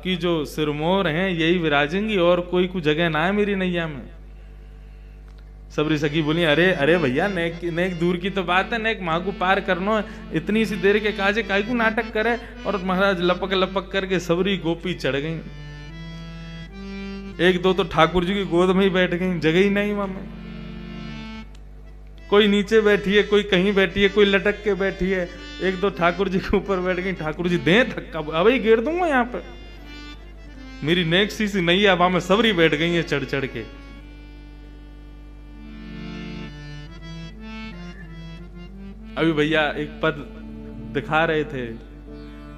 आपकी जो सिरमौर हैं यही विराजेंगी, और कोई कुछ जगह ना है मेरी नैया में। सबरी सखी बोली, अरे अरे भैया, नेक दूर की तो बात है, नेक माँ को पार करनो है, इतनी सी देर के काजे काई को नाटक करे। और महाराज लपक लपक करके सबरी गोपी चढ़ गई। एक दो तो ठाकुर जी की गोद में ही बैठ गई, जगह ही नहीं वहां में। कोई नीचे बैठी है, कोई कहीं बैठी है, कोई लटक के बैठी है। एक दो ठाकुर जी के ऊपर बैठ गई। ठाकुर जी दे धक्का, अब ही गिर दूंगा यहाँ पे। मेरी नेक सी नहीं है, वहां में सबरी बैठ गई है चढ़ चढ़ के। अभी भैया एक पद दिखा रहे थे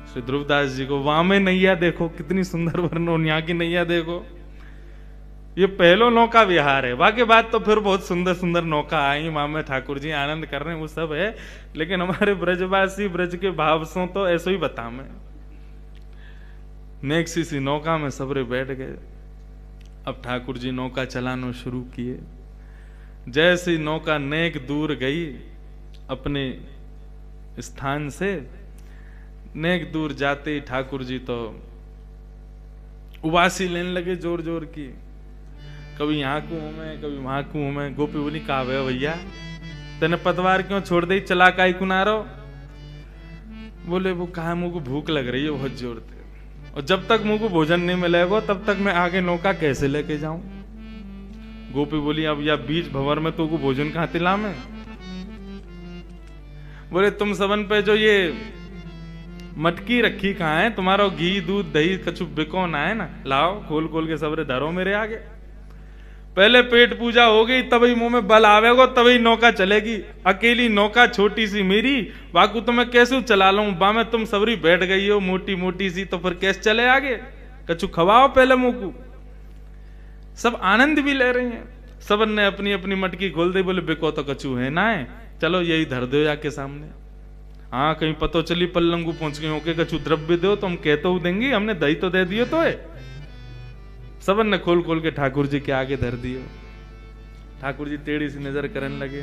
श्री ध्रुवदास जी को, वहां में नैया देखो कितनी सुंदर वर्णन, यहाँ की नैया देखो। ये पहलो नौका विहार है, बाकी बात तो फिर बहुत सुंदर सुंदर नौका आई, वहां में ठाकुर जी आनंद कर रहे हैं, वो सब है। लेकिन हमारे ब्रजवासी ब्रज के भाव सो तो ऐसो ही बता मैं। नेक सी नौका में सबरे बैठ गए। अब ठाकुर जी नौका चलाना शुरू किए। जैसी नौका नेक दूर गई अपने स्थान से, नेक दूर जाते ही ठाकुर जी तो उबासी लेने लगे जोर जोर की। कभी यहाँ को हूं मैं, कभी वहां को हूं मैं। गोपी बोली, कहा भैया तेने पतवार क्यों छोड़ दी, चला काई कुनारो? बोले, वो कहा मुंह को भूख लग रही है बहुत जोर से, और जब तक मुंह को भोजन नहीं मिलेगा तब तक मैं आगे नौका कैसे लेके जाऊं। गोपी बोली, अब या बीच भंवर में तो को भोजन कहां तिला में। बोले, तुम सबन पे जो ये मटकी रखी कहाँ है, तुम्हारा घी दूध दही कछु बिको ना है ना, लाओ खोल खोल के सबरे धरो मेरे आगे। पहले पेट पूजा हो गई, तभी मुंह में बल आवेगा, तभी नौका चलेगी। अकेली नौका छोटी सी मेरी, वाकू तो मैं कैसे चला लूं, बा में तुम सबरी बैठ गई हो मोटी मोटी सी, तो फिर कैसे चले आगे। कछु खवाओ पहले मुंह को। सब आनंद भी ले रहे हैं, सबन ने अपनी अपनी मटकी खोल दी। बोले, बिको तो कछु है ना है, चलो यही धर दो जाके सामने। हाँ, कहीं पतो चली पल्लंगू पहुंच गई होके कछु द्रव्य दो तो हम कहते हो देंगे, हमने दही तो दे दियो तो है। सबन ने खोल खोल के ठाकुर जी के आगे धर दियो। ठाकुर जी टेढ़ी सी नजर करने लगे।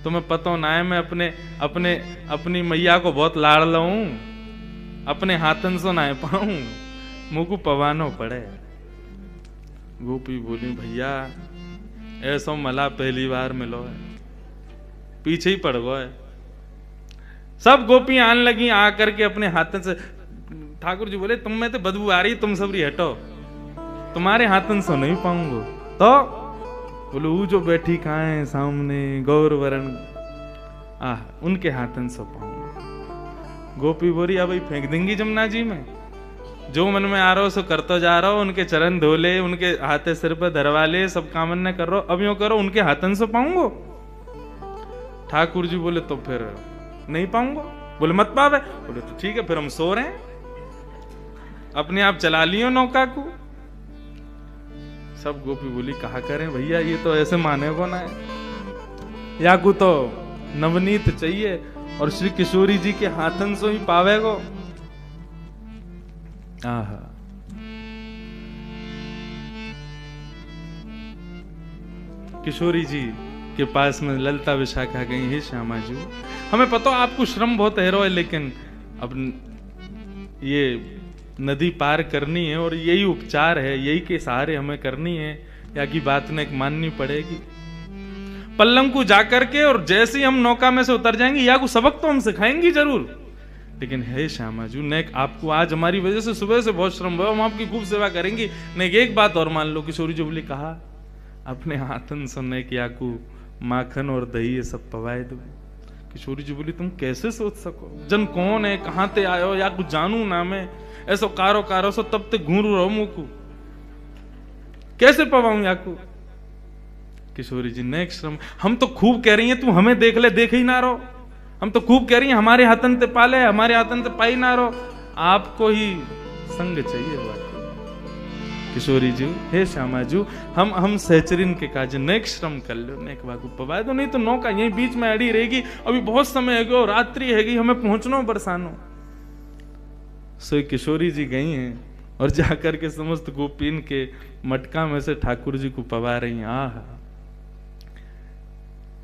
तुम्हें पतो ना है, मैं अपनी मैया को बहुत लाड़ लूं, अपने हाथन से ना पाऊं, मुंह को पवानो पड़े। गोपी बोली, भैया ऐसा मला पहली बार मिलो है, पीछे ही पड़ गो है। सब गोपियां आने लगी आकर के अपने हाथन से। ठाकुर जी बोले, तुम में तो बदबू आ रही, तुम सबरी हटो, तुम्हारे हाथन से नहीं पाऊंगा। तो बोले, वो जो बैठी कहाँ है सामने गौर वरण, उनके हाथन से पाऊंगा। गोपी बोली, अब फेंक देंगी जमुना जी में, जो मन में आ रहा हो सो करते जा रहा हो, उनके चरण धोले, उनके हाथे सिर पर धरवा ले, सब कामन न कर रहा हो, अब यूं करो उनके हाथन से पाऊंगो। ठाकुर जी बोले, तो फिर नहीं पाऊंगा। बोले, मत पावे। बोले, तो ठीक है, फिर हम सो रहे हैं, अपने आप चला लियो नौका को। सब गोपी बोली, कहा करें भैया, ये तो ऐसे माने को ना है, या को तो नवनीत चाहिए, और श्री किशोरी जी के हाथन से ही पावेगो। आहा, किशोरी जी के पास में ललता विशाखा गई, हे श्यामा जी, हमें पता आपको श्रम बहुत है रो है, लेकिन अब ये नदी पार करनी है और यही उपचार है, यही के सहारे हमें करनी है, या की बात ने माननी पड़ेगी। पल्लम को जाकर के, और जैसे ही हम नौका में से उतर जाएंगे, या को सबक तो हम सिखाएंगे जरूर, लेकिन हे श्यामा जी, नेक आपको आज हमारी वजह से सुबह से बहुत श्रम हुआ, हम आपकी खूब सेवा करेंगे। नेक एक बात और मान लो, किशोरी जी बोली, कहा अपने हाथन से नेक याकू माखन और दही ये सब पवाए दो। किशोरी जी बोली, तुम कैसे सोच सको, जन कौन है, कहां ते आयो, या कुछ जानू ना मैं, ऐसो कारो कारो सो तब तक घूरू रहो मुंह को, कैसे पवाऊं याकू। किशोरी जी, नेक श्रम, हम तो खूब कह रही हैं, तू हमें देख ले, देख ही ना रहो, हम तो खूब कह रही हैं हमारे हाथन ते पाले, हमारे हाथन ते पाई ना रहो, आपको ही संग चाहिए बात। किशोरी जी, हे श्यामा जी, हम सहचरिन के काज नेक श्रम कर लो, नेक बागू पवाए दो, नहीं तो नौका यहीं बीच में अड़ी रहेगी, अभी बहुत समय है, रात्रि हैगी, हमें पहुंचना बरसानो। सो किशोरी जी गई हैं और जाकर के समस्त गोपीन के मटका में से ठाकुर जी को पवा रही हैं। आहा,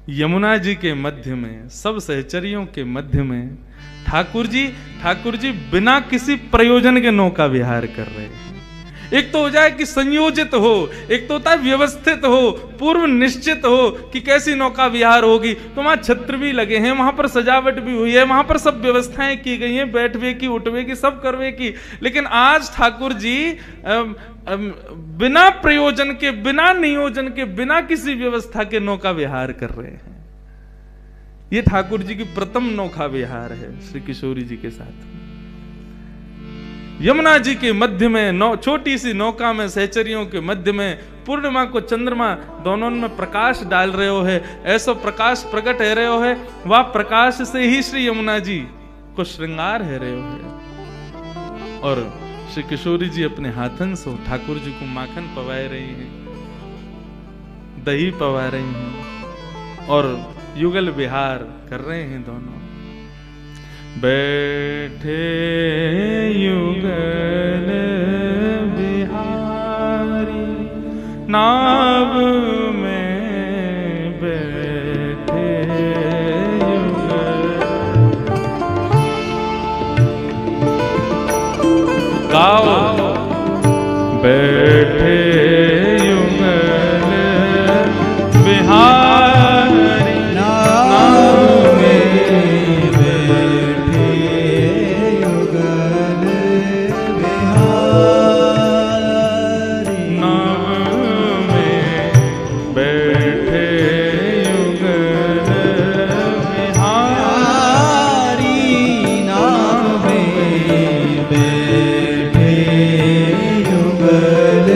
यमुना जी के मध्य में, सब सहचरियों के मध्य में ठाकुर जी बिना किसी प्रयोजन के नौका विहार कर रहे हैं। एक तो हो जाए कि संयोजित हो, एक तो होता है व्यवस्थित हो, पूर्व निश्चित हो कि कैसी नौका विहार होगी। तो वहां छत्र भी लगे हैं, वहां पर सजावट भी हुई है, वहां पर सब व्यवस्थाएं की गई हैं, बैठवे की, उठवे की, सब करवे की। लेकिन आज ठाकुर जी बिना प्रयोजन के, बिना नियोजन के, बिना किसी व्यवस्था के नौका विहार कर रहे हैं। ये ठाकुर जी की प्रथम नौका विहार है श्री किशोरी जी के साथ। यमुना जी के मध्य में छोटी सी नौका में, सहचरियों के मध्य में पूर्णिमा को चंद्रमा दोनों में प्रकाश डाल रहे हो है, ऐसा प्रकाश प्रकट है रहे हो है। वह प्रकाश से ही श्री यमुना जी को श्रृंगार है रहे हो है। और श्री किशोरी जी अपने हाथन से ठाकुर जी को माखन पवाए रही हैं, दही पवा रही हैं और युगल विहार कर रहे हैं दोनों। बैठे युगल बिहारी नाव में बैठे युगल। गाओ बैठे युगल बिहारी नाव में बैठे युगल बिहारी नाव में बैठे युगल बिहारी नाव में बैठे युगल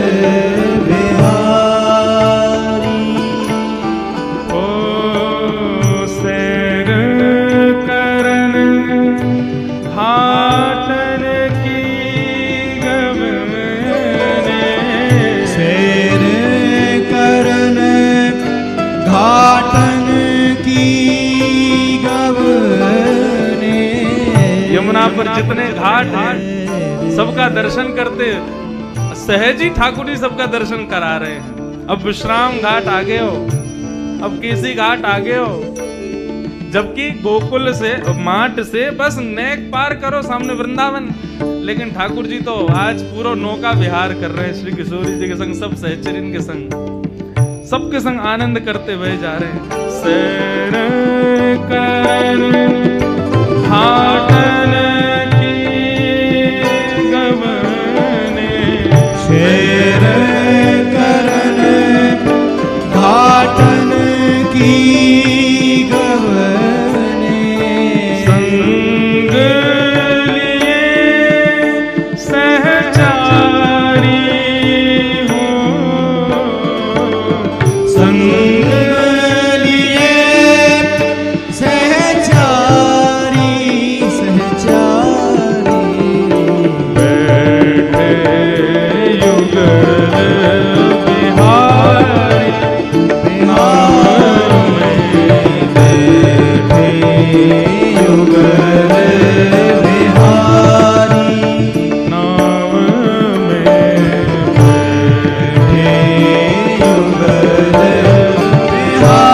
बिहारी। ओ सैर करन घाटन की गवने, सैर करन घाटन की गवने। यमुना पर जितने घाट हैं सबका दर्शन करते, सहज ही ठाकुर जी सबका दर्शन करा रहे हैं। अब विश्राम घाट आगे हो, अब केसी घाट आगे हो, जबकि गोकुल से, माट से बस नेक पार करो, सामने वृंदावन। लेकिन ठाकुर जी तो आज पूरा नौका विहार कर रहे हैं श्री किशोरी जी के संग, सब सहचरिन के संग, सबके संग आनंद करते हुए जा रहे हैं। सैर करन घाटन की गवने, सैर करन घाटन की गवने। संग लिए सहचारी हो, संग लिए सहचारी सहचारी। बैठे युगल बिहारी बिहार में बैठे युगल बिहारी नाव में बैठे युगल बिहारी।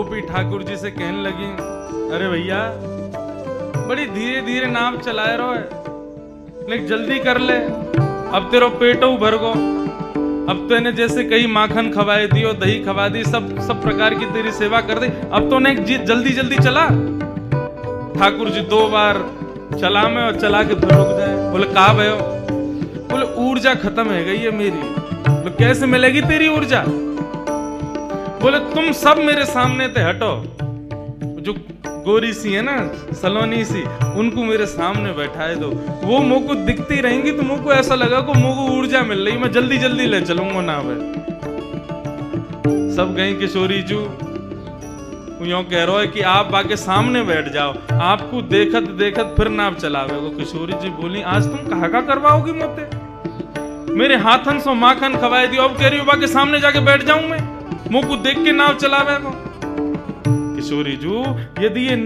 गोपी ठाकुर जी से कहने लगी, अरे भैया बड़ी धीरे धीरे नाव चलाए रहो है, लेकिन जल्दी कर ले, अब तेरो पेटो भर गो। अब तो इन्हें जैसे कहीं माखन खवाए दियो, दही खवा दी, सब प्रकार की तेरी सेवा कर दी, अब तो ने जल्दी जल्दी चला। ठाकुर जी 2 बार चला में और चला के फिर रुक जाए। बोले कहा भयो? बोले ऊर्जा खत्म है गई है मेरी। बोले कैसे मिलेगी तेरी ऊर्जा? बोले तुम सब मेरे सामने ते हटो, जो गोरी सी है ना सलोनी सी, उनको मेरे सामने बैठाए दो, वो मुंह को दिखती रहेंगी तो मुंह को ऐसा लगा को मुंह को ऊर्जा मिल रही, मैं जल्दी जल्दी ले चलूंगा नाव। सब गई किशोरी जू यूं कह रहा है कि आप बाके सामने बैठ जाओ, आपको देखत देखत फिर नाव चलावे। वो किशोरी जी बोली, आज तुम कहा का करवाओगी मोते? मेरे हाथन सो माखन खवाए दियो, अब कह रही हो बाके सामने जाके बैठ जाऊं मैं, मुंह को देख के नाव चलावे को। किशोरी जू, यदि ये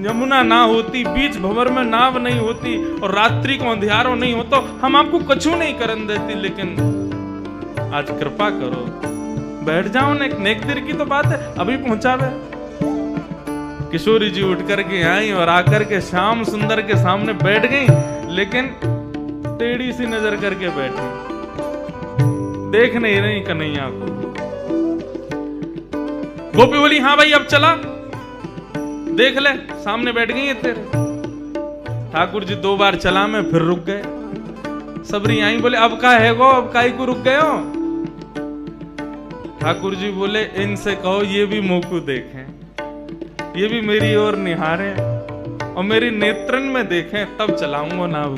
यमुना ना होती, बीच भंवर में नाव नहीं होती और रात्रि को अंधियारो नहीं होता, हम आपको कछु नहीं करन देती, लेकिन आज कृपा करो बैठ जाओ। नेक देर की तो बात है, अभी पहुंचावे। किशोरी जी उठ करके आई और आकर के श्याम सुंदर के सामने बैठ गई, लेकिन टेढ़ी सी नजर करके बैठी, देख नहीं रही कन्हैया को। गोपी बोली, हाँ भाई अब चला, देख ले, सामने बैठ गई है तेरे। ठाकुर जी 2 बार चला में फिर रुक गए। सबरी आई, बोले अब का है गो, अब काई को रुक गए हो? ठाकुर जी बोले, इनसे कहो ये भी मुंह को देखें, ये भी मेरी ओर निहारें और मेरी नेत्रन में देखें, तब चलाऊंगा नाव।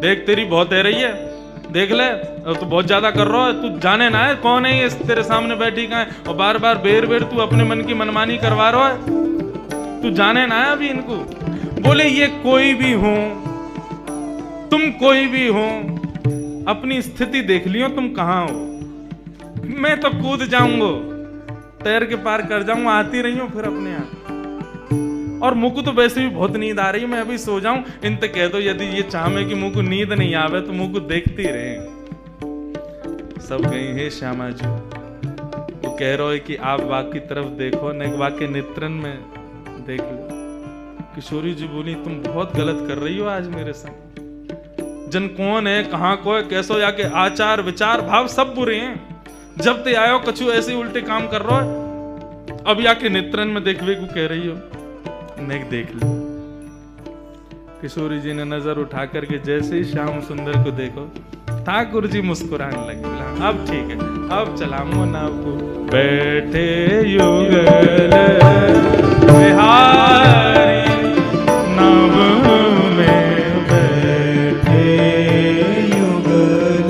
देख तेरी बहुत है रही है, देख ले, तू बहुत ज्यादा कर रहा है, तू जाने ना है कौन है ये तेरे सामने बैठी कहाँ है, और बार बार बेर बेर तू अपने मन की मनमानी करवा रहा है, तू जाने ना है अभी इनको। बोले ये कोई भी हो, तुम कोई भी हो, अपनी स्थिति देख लियो, तुम कहाँ हो, मैं तो कूद जाऊंगा, तैर के पार कर जाऊंगा, आती रही हूं फिर अपने आप। और मुझको तो वैसे भी बहुत नींद आ रही, मैं अभी सो जाऊं, इनते कह दो यदि ये चाहे कि मुझको नींद नहीं आवे तो मुझको देखती रहे। सब गई है श्यामा जी, वो कह रहा है कि आप वाक की तरफ देखो, न वाक के नेत्रन में देख लो। किशोरी जी बोली, तुम बहुत गलत कर रही हो आज मेरे संग। जन कौन है, कहाँ को है, कैसो, या के आचार विचार भाव सब बुरे हैं। जब ते आयो कछु ऐसे उल्टे काम कर रहा है, अब याके नेत्रन में देखवे को कह रही हो, नेक देख लो। किशोरी जी ने नजर उठा करके जैसे ही श्याम सुंदर को देखो, ठाकुर जी मुस्कुराने लगे, बोला अब ठीक है, अब चलाऊंगा नाव को। बैठे युगल बिहारी नाव में, बैठे युगल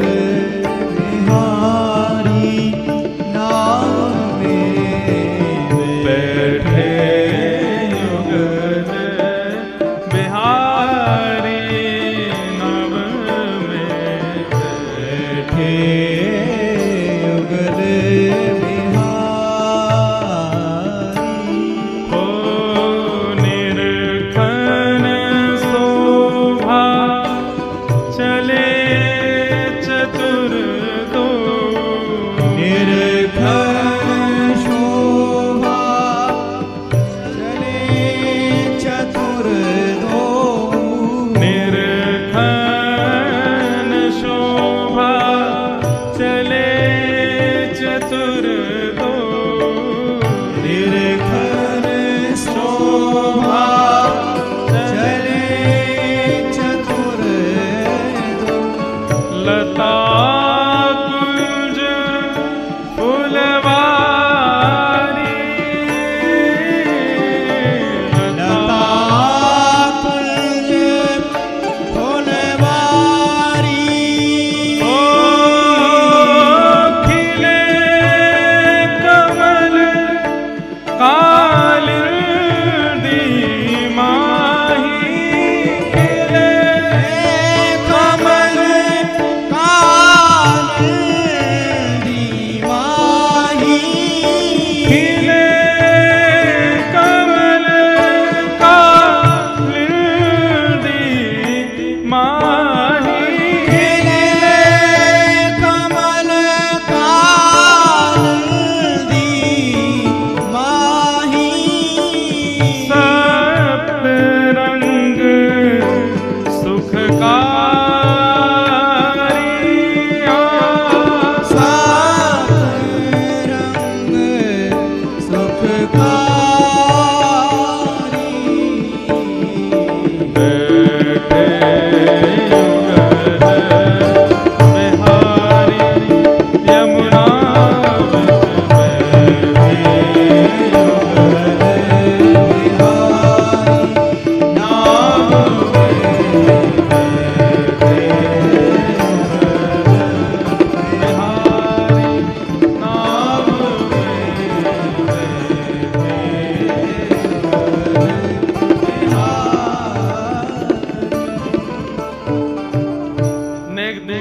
बिहारी नाव में, बैठे युगल बिहारी नाव में, बैठे युगल बिहारी। हो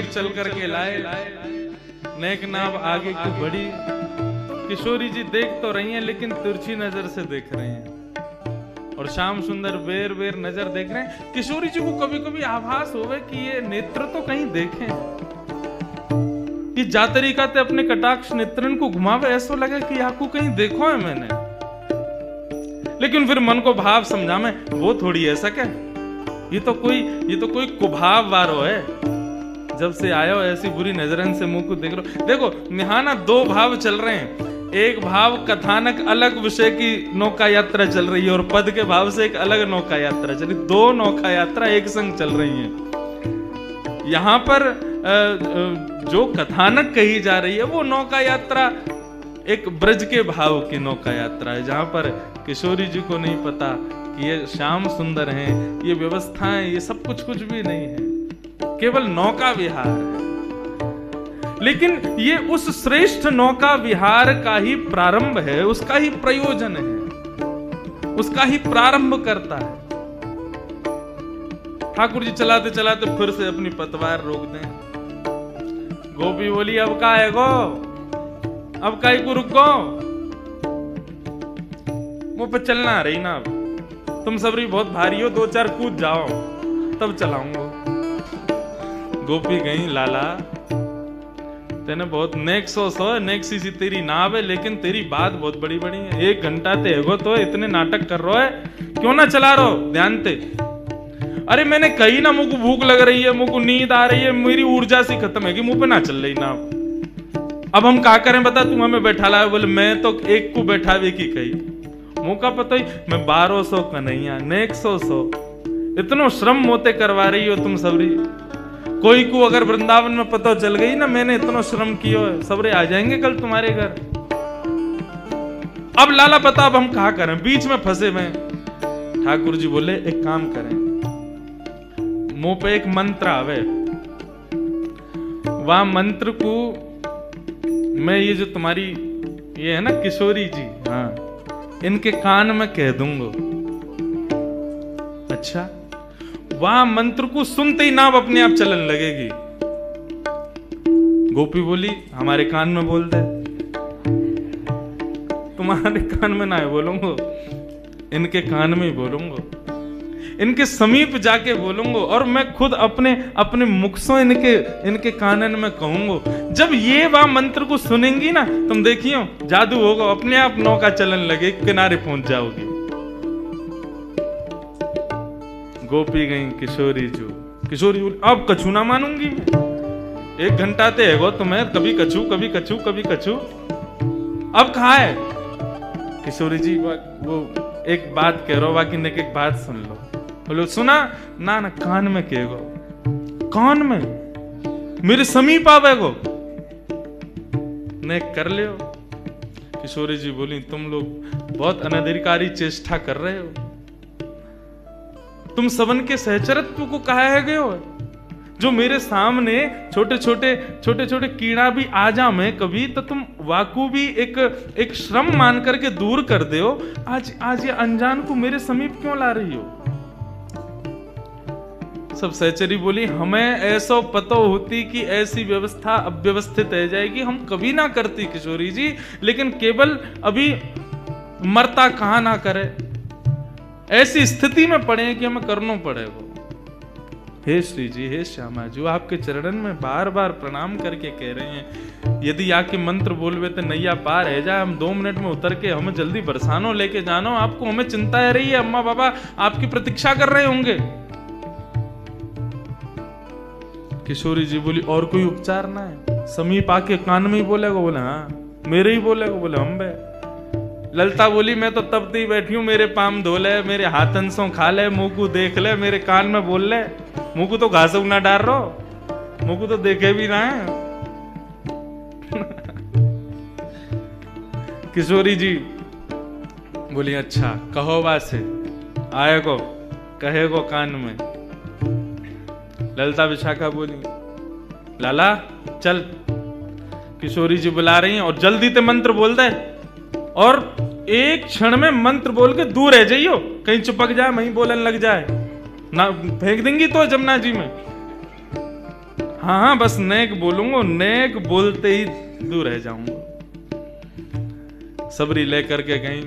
चल करके लाए, नेक नाव आगे की बढ़ी। किशोरी जी देख तो रही हैं लेकिन तिरछी नजर से देख रहे हैं और श्याम सुंदर बेर बेर नजर देख रहे हैं। किशोरी जी को कभी कभी आभास होवे कि ये नेत्र तो कहीं देखें, कि जा तरीका ते अपने कटाक्ष नेत्रन को घुमावे, ऐसा लगे कि आपको कहीं देखो है मैंने। लेकिन फिर मन को भाव समझा में, वो थोड़ी ऐसा क्या, ये तो कोई कुभाव वारो है। जब से आयो ऐसी बुरी नजरन से मुंह को देख लो। देखो निहाना दो भाव चल रहे हैं, एक भाव कथानक अलग विषय की नौका यात्रा चल रही है और पद के भाव से एक अलग नौका यात्रा चल रही, दो नौका यात्रा एक संग चल रही है। यहाँ पर जो कथानक कही जा रही है वो नौका यात्रा एक ब्रज के भाव की नौका यात्रा है, जहां पर किशोरी जी को नहीं पता कि ये श्याम सुंदर हैं, ये व्यवस्थाएं, ये सब कुछ भी नहीं है, केवल नौका विहार है। लेकिन ये उस श्रेष्ठ नौका विहार का ही प्रारंभ है, उसका ही प्रयोजन है, उसका ही प्रारंभ करता है। ठाकुर जी चलाते चलाते फिर से अपनी पतवार रोक दें। गोपी बोली अब का है गो, अब काई को रुको, मुंह पे चलना रही ना, अब तुम सबरी बहुत भारी हो, दो चार कूद जाओ तब चलाऊंगा। गोपी गई, लाला तेने बहुत नेक सो नेक सी तेरी नाव है, लेकिन तेरी बात बहुत बड़ी बड़ी है। 1 घंटा ते एगो तो इतने नाटक कर रहा है, क्यों ना चला रहो ध्यान ते। अरे मैंने कही ना, मुझको भूख लग रही है, मुझको नींद आ रही है, मेरी ऊर्जा सी खत्म है कि मुंह पे ना चल रही नाव। अब हम क्या करें बता, तुम हमें बैठा ला। बोले मैं तो एक को बैठावे की कही, मुंह का पता ही मैं 1200 कन्हैया नेक 100 इतनो श्रम मोते करवा रही हो तुम सबरी। कोई को अगर वृंदावन में पता चल गई ना मैंने इतना श्रम किया है, सबरे आ जाएंगे कल तुम्हारे घर। अब लाला पता अब हम कहा करें, बीच में फंसे में। ठाकुर जी बोले एक काम करें, मुंह पे एक मंत्र आवे, वह मंत्र को मैं ये जो तुम्हारी ये है ना किशोरी जी, हाँ इनके कान में कह दूंगा। अच्छा, वहां मंत्र को सुनते ही नाव अपने आप चलन लगेगी। गोपी बोली हमारे कान में बोल दे। तुम्हारे कान में ना बोलूंगा, इनके कान में ही बोलूंगा, इनके समीप जाके बोलूंगा और मैं खुद अपने मुख से इनके कानन में कहूंगा। जब ये वह मंत्र को सुनेंगी ना, तुम देखियो जादू होगा, अपने आप नौका चलन लगे, किनारे पहुंच जाओगी। गोपी गई, किशोरी बोली अब कछु ना मानूंगी मैं, 1 घंटा ते है तुम्हें, कभी कछु कभी कछु कभी कछु, अब कहाँ है। किशोरी जी वो एक बात कह रहा, बाकी ने एक बात सुन लो। बोलो सुना ना, कान में कहेगो, कान में मेरे समीप आवेगो, ने कर लियो। किशोरी जी बोली तुम लोग बहुत अनधिकारी चेष्टा कर रहे हो, तुम सबन के सहचरत्व को कहा है गए हो। जो मेरे सामने छोटे छोटे कीड़ा भी आ जा मैं कभी, तो तुम वाकू भी एक श्रम मान करके दूर कर दे हो। आज ये अनजान को मेरे समीप क्यों ला रही हो। सब सहचरी बोली हमें ऐसा पता होती कि ऐसी व्यवस्था अव्यवस्थित रह जाएगी, हम कभी ना करती किशोरी जी, लेकिन केवल अभी मरता कहां ना करे, ऐसी स्थिति में पड़े कि हमें करना पड़ेगा। हे श्री जी, हे श्यामा जी, आपके चरणन में बार बार प्रणाम करके कह रहे हैं, यदि आके मंत्र बोलवे तो नैया पार है जाए, हम 2 मिनट में उतर के हमें जल्दी बरसानो लेके जानो, आपको हमें चिंता है रही है, अम्मा बाबा आपकी प्रतीक्षा कर रहे होंगे। किशोरी जी बोली और कोई उपचार ना है। समीप आके कान में ही बोलेगा, बोले हाँ मेरे ही बोलेगा, बोले हम बे। ललता बोली मैं तो तब ती बैठी हूं, मेरे पाम धो ले, मेरे हाथन सो खा ले, मुंह को देख ले, मेरे कान में बोल ले। मुंह को तो घास ना डाल रो, मुंह को तो देखे भी ना है। किशोरी जी बोली अच्छा कहो बासे, आए को कहे को कान में। ललता विशाखा बोली लाला चल, किशोरी जी बुला रही हैं और जल्दी ते मंत्र बोल दे, और एक क्षण में मंत्र बोल के दूर रह जाइयो, कहीं चिपक जाए, वहीं बोलने लग जाए ना, फेंक देंगी तो जमुना जी में। हाँ हाँ बस नेक बोलूंगा, नेक बोलते ही दूर रह जाऊंगा। सबरी लेकर के गई,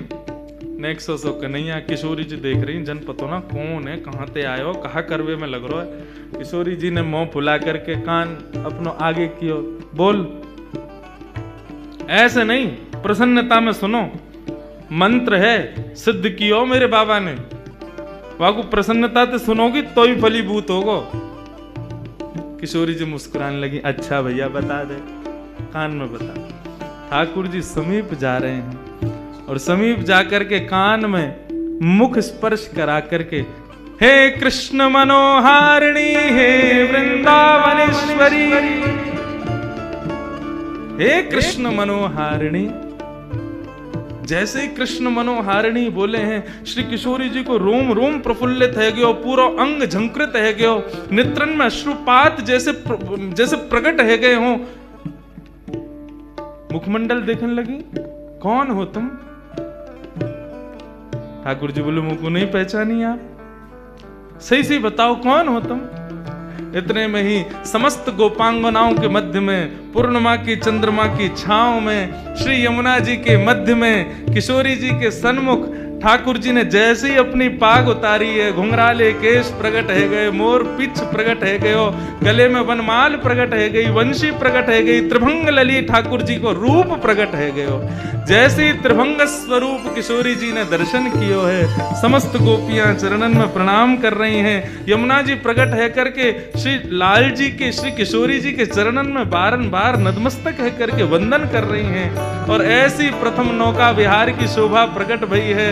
नेक सो कन्हैया। किशोरी जी देख रही जन पतो ना कौन है, कहाँ ते आयो, कहा करवे में लग रहा है। किशोरी जी ने मुंह फुला करके कान अपनो आगे कियो, बोल ऐसे नहीं, प्रसन्नता में सुनो, मंत्र है सिद्ध कियो मेरे बाबा ने, वाकू प्रसन्नता से सुनोगी तो ही फलीभूत होगो। किशोरी जी मुस्कुराने लगी, अच्छा भैया बता दे, कान में बता। ठाकुर जी समीप जा रहे हैं और समीप जाकर के कान में मुख स्पर्श करा करके, हे कृष्ण मनोहारिणी, हे वृंदावनेश्वरी, हे कृष्ण मनोहारिणी। जैसे ही कृष्ण मनोहारिणी बोले हैं, श्री किशोरी जी को रोम रोम प्रफुल्लित है गयो, पूरा अंग झंकृत है गयो, नेत्रन में अश्रुपात जैसे प्रकट है गए हो। मुखमंडल देखने लगी, कौन हो तुम? ठाकुर जी बोले मुझको नहीं पहचानी आप, सही से बताओ कौन हो तुम? इतने में ही समस्त गोपांगनाओं के मध्य में, पूर्णिमा की चंद्रमा की छांव में, श्री यमुना जी के मध्य में, किशोरी जी के सन्मुख ठाकुर जी ने जैसे ही अपनी पाग उतारी है, घुंघराले केश प्रकट है गए, मोर पिछ प्रकट है गयो, गले में वनमाल प्रकट है गई, वंशी प्रकट है गई, त्रिभंग लली ठाकुर जी को रूप प्रकट है गयो। जैसे ही त्रिभंग स्वरूप किशोरी जी ने दर्शन कियो है, समस्त गोपियां चरणन में प्रणाम कर रही हैं। यमुना जी प्रकट है करके श्री लाल जी के, श्री किशोरी जी के चरणन में बारंबार नतमस्तक है करके वंदन कर रही हैं। और ऐसी प्रथम नौका विहार की शोभा प्रकट भई है।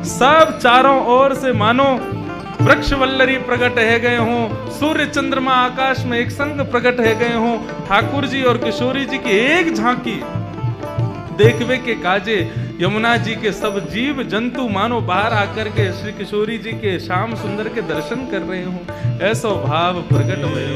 सब चारों ओर से मानो वृक्ष वल्लरी प्रकट है गए हों, सूर्य चंद्रमा आकाश में एक संग प्रकट है गए हों। ठाकुर जी और किशोरी जी की एक झांकी देखवे के काजे यमुना जी के सब जीव जंतु मानो बाहर आकर के श्री किशोरी जी के श्याम सुंदर के दर्शन कर रहे हों, ऐसा भाव प्रकट हुए।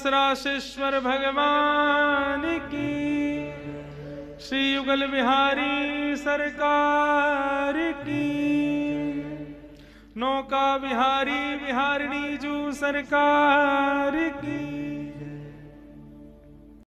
रासेश्वर भगवान की, श्री युगल बिहारी सरकार की, नौका बिहारी बिहारिणी जू सरकार की।